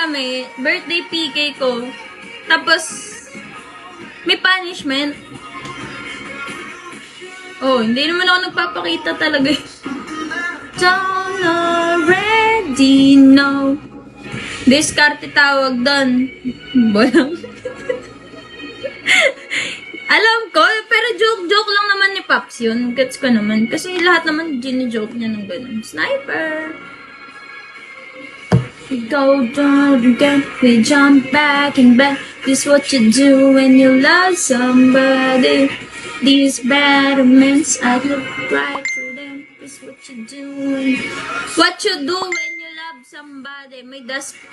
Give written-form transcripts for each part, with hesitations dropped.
madami, birthday PK ko, tapos, may punishment. Oh, hindi naman ako nagpapakita talaga. Don't already know. Diskarte tawag doon. Balang. Alam ko, pero joke lang naman ni Pops yun. Gets ko naman. Kasi lahat naman gini-joke niya ng ganun. Sniper! We go down again, we jump back and back. This what you do when you love somebody. These battlements, I look right through them. This what you do when you love somebody.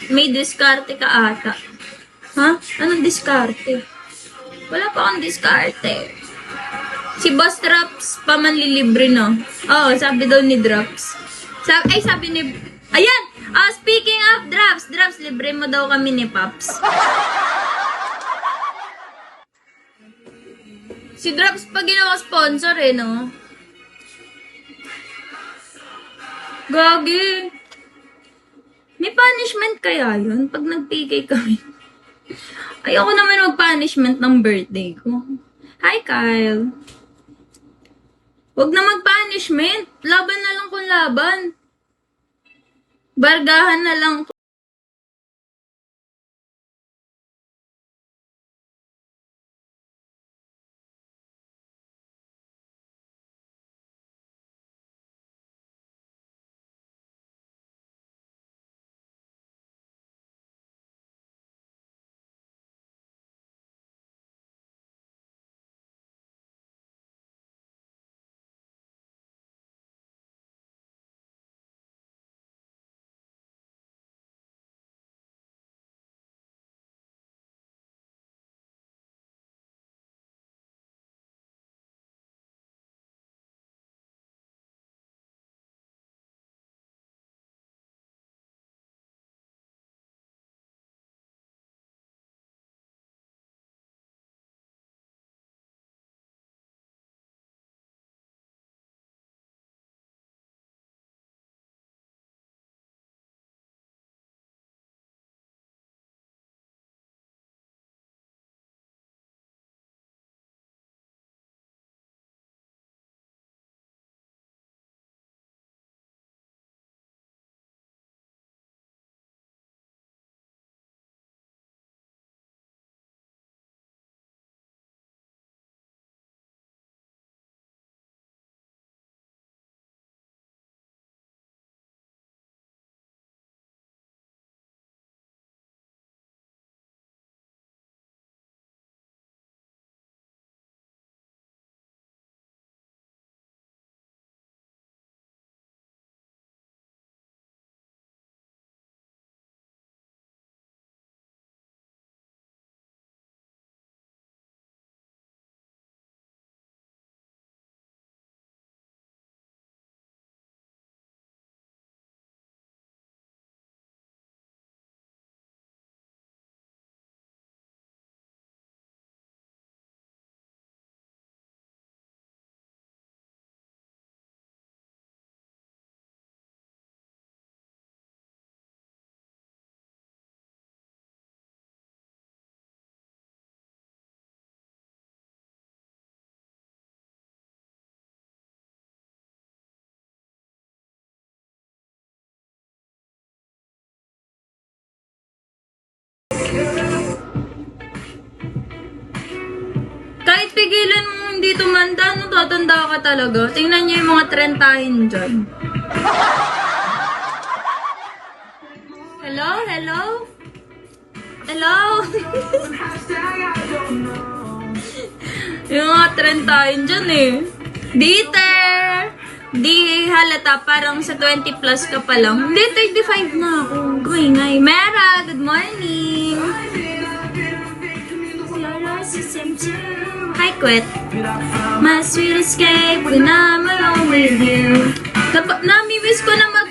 May diskarte ka ata. Ha? Anong diskarte? Wala pa akong diskarte. Si Boss Drops pa manlilibre, no? Oo, sabi daw ni Drops. Sabi ni... Ayan! Speaking of Drops, libre mo daw kami ni Pops. Si Drops pa ginawa sponsor no? Gagi. May punishment kaya yun pag nag-PK kami? Ayoko naman mag-punishment ng birthday ko. Hi, Kyle. Huwag na mag-punishment. Laban na lang kung laban. Bargahan na lang. Kahit pigilan mo hindi tumanda, no, tatanda ka talaga. Tingnan niyo yung mga trentahin dyan. Hello? Hello? Hello? Yung mga trentahin dyan eh. Dieter! Di halata, parang sa 20 plus ka pa lang. Hindi, 35 na ako. Ngay. Mera, good morning! Hi, Quet. My sweet escape when I'm alone with you. Nami-miss ko na mag